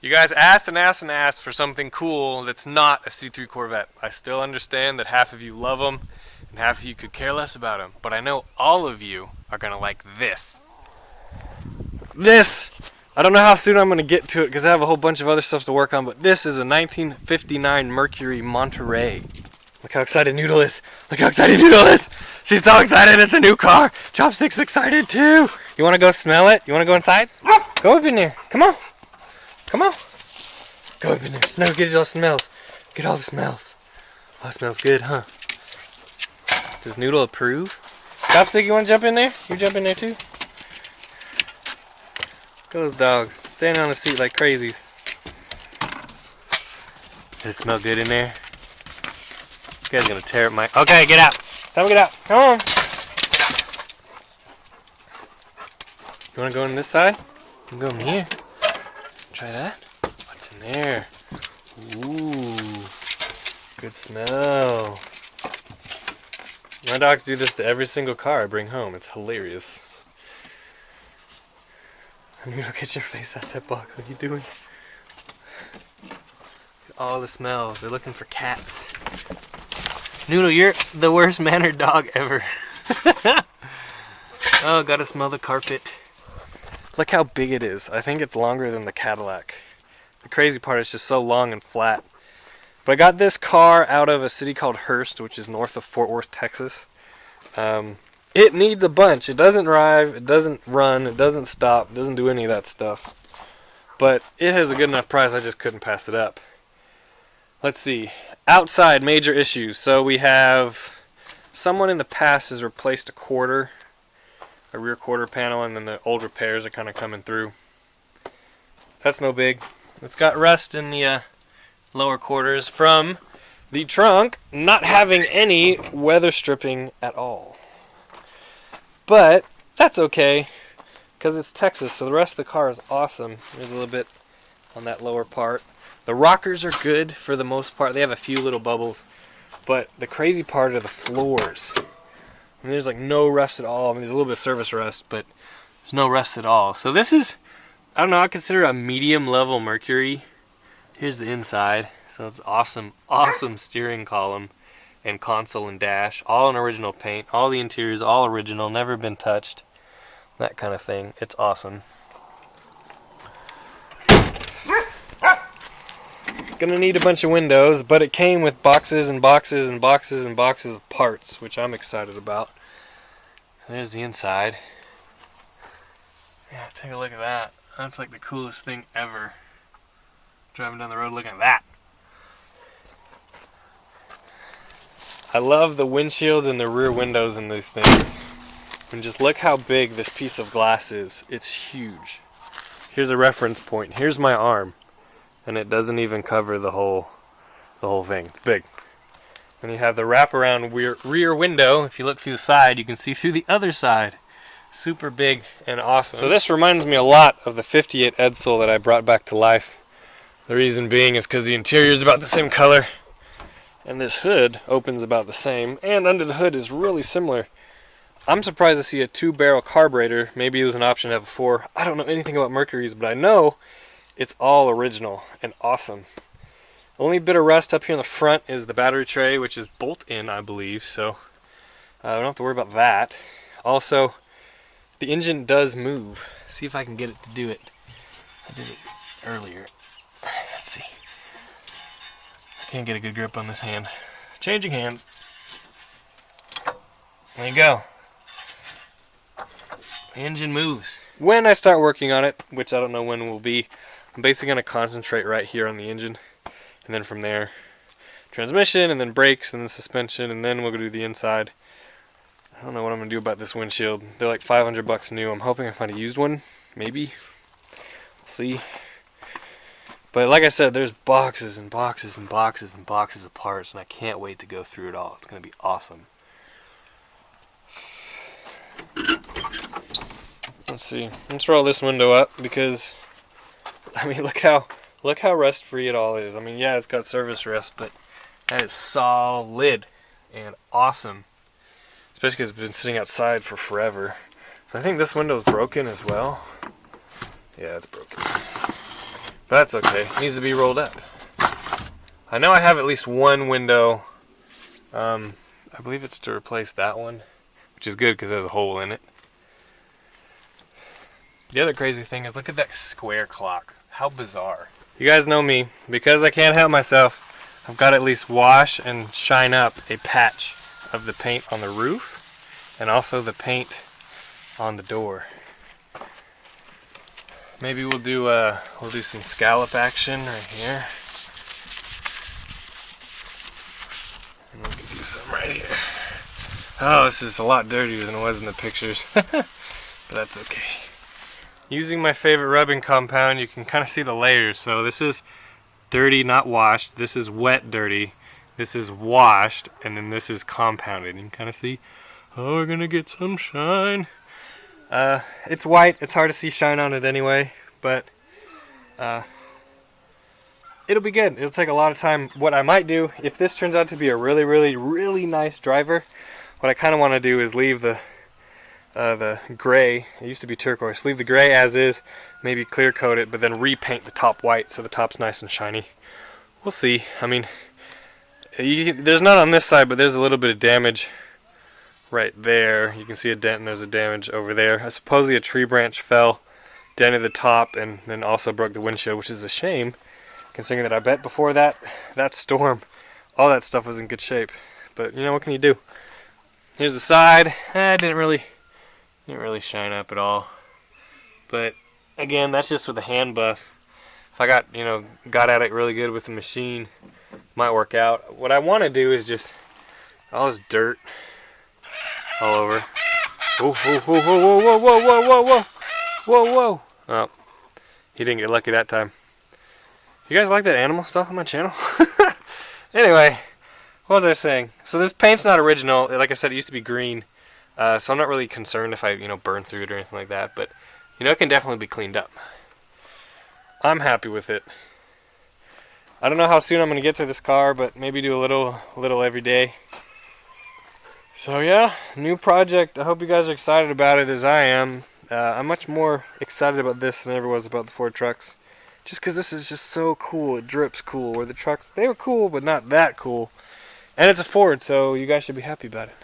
You guys asked and asked and asked for something cool that's not a C3 Corvette. I still understand that half of you love them and half of you could care less about them, but I know all of you are gonna like this. I don't know how soon I'm gonna get to it because I have a whole bunch of other stuff to work on, but this is a 1959 Mercury Monterey. Look how excited Noodle is. Look how excited Noodle is. She's so excited, it's a new car. Chopstick's excited too. You wanna go smell it? You wanna go inside? Go up in there, come on. Come on. Go up in there. Snow, get all the smells. Get all the smells. Oh, it smells good, huh? Does Noodle approve? Chopstick, you want to jump in there? You jump in there too? Those dogs. Standing on the seat like crazies. Does it smell good in there? This guy's going to tear up my... Okay, get out. Tell him to get out. Come on. You want to go on this side? You can go in here. Try that. What's in there? Ooh, good smell. My dogs do this to every single car I bring home. It's hilarious. Noodle, get your face out that box. What are you doing? All the smells. They're looking for cats. Noodle, you're the worst mannered dog ever. Oh, gotta smell the carpet. Look how big it is. I think it's longer than the Cadillac. The crazy part is just so long and flat. But I got this car out of a city called Hurst, which is north of Fort Worth, Texas. It needs a bunch. It doesn't drive, it doesn't run, it doesn't stop, it doesn't do any of that stuff. But it has a good enough price, I just couldn't pass it up. Let's see. Outside, major issues. So we have someone in the past has replaced a rear quarter panel, and then the old repairs are kind of coming through. That's no big. It's got rust in the lower quarters from the trunk not having any weather stripping at all. But that's okay because it's Texas, so the rest of the car is awesome. There's a little bit on that lower part. The rockers are good for the most part. They have a few little bubbles, but the crazy part are the floors. I mean, there's like no rust at all. I mean, there's a little bit of surface rust, but there's no rust at all. So this is, I don't know, I consider it a medium level Mercury. Here's the inside. So it's awesome, awesome steering column and console and dash. All in original paint. All the interiors, all original, never been touched. That kind of thing. It's awesome. It's gonna need a bunch of windows, but it came with boxes and boxes and boxes and boxes of parts, which I'm excited about. There's the inside. Yeah, take a look at that. That's like the coolest thing ever. Driving down the road looking at that. I love the windshields and the rear windows in these things. And just look how big this piece of glass is. It's huge. Here's a reference point. Here's my arm. And it doesn't even cover the whole thing. It's big. And you have the wraparound rear window. If you look through the side, you can see through the other side. Super big and awesome. So this reminds me a lot of the 58 Edsel that I brought back to life. The reason being is because the interior is about the same color. And this hood opens about the same. And under the hood is really similar. I'm surprised to see a 2-barrel carburetor. Maybe it was an option to have a 4. I don't know anything about Mercury's, but I know it's all original and awesome. The only bit of rust up here in the front is the battery tray, which is bolt-in, I believe. So I don't have to worry about that. Also, the engine does move. See if I can get it to do it. I did it earlier. Let's see. I can't get a good grip on this hand. Changing hands. There you go. The engine moves. When I start working on it, which I don't know when will be, I'm basically going to concentrate right here on the engine. And then from there, transmission, and then brakes, and then suspension, and then we'll do the inside. I don't know what I'm going to do about this windshield. They're like $500 new. I'm hoping I find a used one. Maybe. We'll see. But like I said, there's boxes and boxes and boxes and boxes of parts, and I can't wait to go through it all. It's going to be awesome. Let's see. Let's roll this window up because, I mean, look how rust-free it all is. I mean, yeah, it's got surface rust, but that is solid and awesome. Especially because it's been sitting outside for forever. So I think this window is broken as well. Yeah, it's broken. But that's okay. It needs to be rolled up. I know I have at least one window. I believe it's to replace that one, which is good because there's a hole in it. The other crazy thing is, look at that square clock. How bizarre. You guys know me. Because I can't help myself, I've got to at least wash and shine up a patch of the paint on the roof and also the paint on the door. Maybe we'll do some scallop action right here. And we can do some right here. Oh, this is a lot dirtier than it was in the pictures. But that's okay. Using my favorite rubbing compound, you can kind of see the layers. So this is dirty, not washed. This is wet, dirty. This is washed, and then this is compounded. You can kind of see, oh, we're gonna get some shine. It's white. It's hard to see shine on it anyway, but it'll be good. It'll take a lot of time. What I might do, if this turns out to be a really, really, really nice driver, what I kind of want to do is leave the gray, it used to be turquoise, leave the gray as is, maybe clear coat it, but then repaint the top white so the top's nice and shiny. We'll see. I mean, there's none on this side, but there's a little bit of damage right there. You can see a dent, and there's a damage over there. Supposedly a tree branch fell, dented the top, and then also broke the windshield, which is a shame, considering that I bet before that storm, all that stuff was in good shape. But you know, what can you do? Here's the side. Didn't really shine up at all. But again, that's just with a hand buff. If I got at it really good with the machine, might work out. What I want to do is just all this dirt all over. Whoa, whoa, whoa, whoa, whoa, whoa, whoa, whoa, whoa, whoa, whoa. Oh, he didn't get lucky that time. You guys like that animal stuff on my channel? Anyway, what was I saying? So this paint's not original. Like I said, it used to be green. So I'm not really concerned if I, burn through it or anything like that. But, it can definitely be cleaned up. I'm happy with it. I don't know how soon I'm going to get to this car, but maybe do a little every day. So yeah, new project. I hope you guys are excited about it as I am. I'm much more excited about this than I ever was about the Ford trucks. Just because this is just so cool. It drips cool. Where the trucks, they were cool, but not that cool. And it's a Ford, so you guys should be happy about it.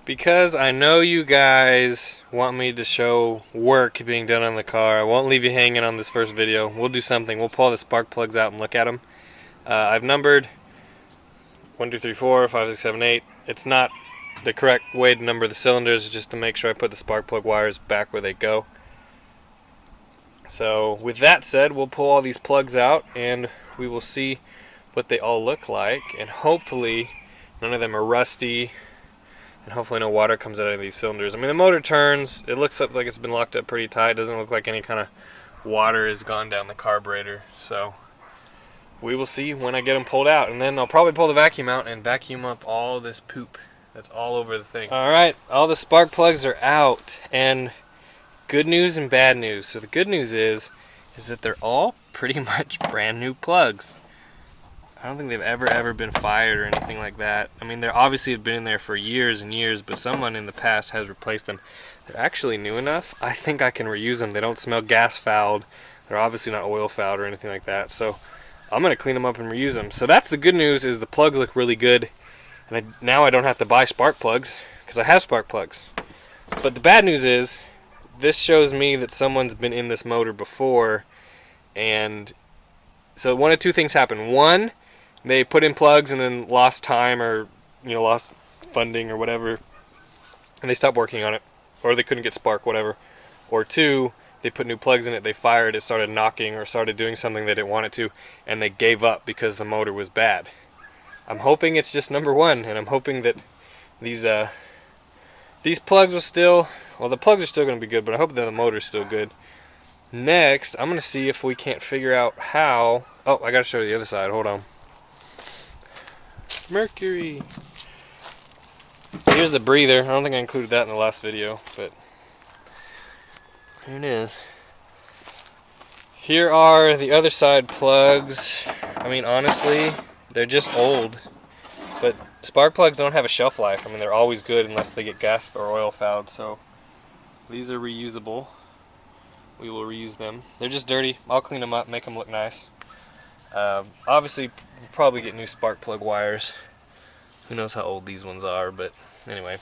Because I know you guys want me to show work being done on the car, I won't leave you hanging on this first video. We'll do something. We'll pull the spark plugs out and look at them. I've numbered 1, 2, 3, 4, 5, 6, 7, 8. It's not the correct way to number the cylinders, just to make sure I put the spark plug wires back where they go. So with that said, we'll pull all these plugs out and we will see what they all look like, and hopefully none of them are rusty, and hopefully no water comes out of these cylinders. I mean, the motor turns, it looks up like it's been locked up pretty tight. It doesn't look like any kind of water has gone down the carburetor. So we will see when I get them pulled out, and then I'll probably pull the vacuum out and vacuum up all this poop that's all over the thing. Alright, all the spark plugs are out, and good news and bad news. So the good news is that they're all pretty much brand new plugs. I don't think they've ever been fired or anything like that. I mean, they obviously have been in there for years and years, but someone in the past has replaced them. They're actually new enough. I think I can reuse them. They don't smell gas fouled. They're obviously not oil fouled or anything like that. So I'm going to clean them up and reuse them. So that's the good news, is the plugs look really good. And now I don't have to buy spark plugs because I have spark plugs. But the bad news is this shows me that someone's been in this motor before. And so one of two things happened. One, they put in plugs and then lost time, or lost funding or whatever, and they stopped working on it, or they couldn't get spark, whatever. Or two, they put new plugs in it, they fired it, started knocking or started doing something they didn't want it to, and they gave up because the motor was bad. I'm hoping it's just number one, and I'm hoping that these plugs will still, well, the plugs are still going to be good, but I hope that the motor's still good. Next, I'm going to see if we can't figure out how, oh, I got to show you the other side, hold on. Mercury. Here's the breather. I don't think I included that in the last video, but here it is. Here are the other side plugs. I mean, honestly, they're just old, but spark plugs don't have a shelf life. I mean, they're always good unless they get gas or oil fouled, so these are reusable. we will reuse them. They're just dirty. I'll clean them up, make them look nice. Obviously, we'll probably get new spark plug wires. Who knows how old these ones are, but anyway.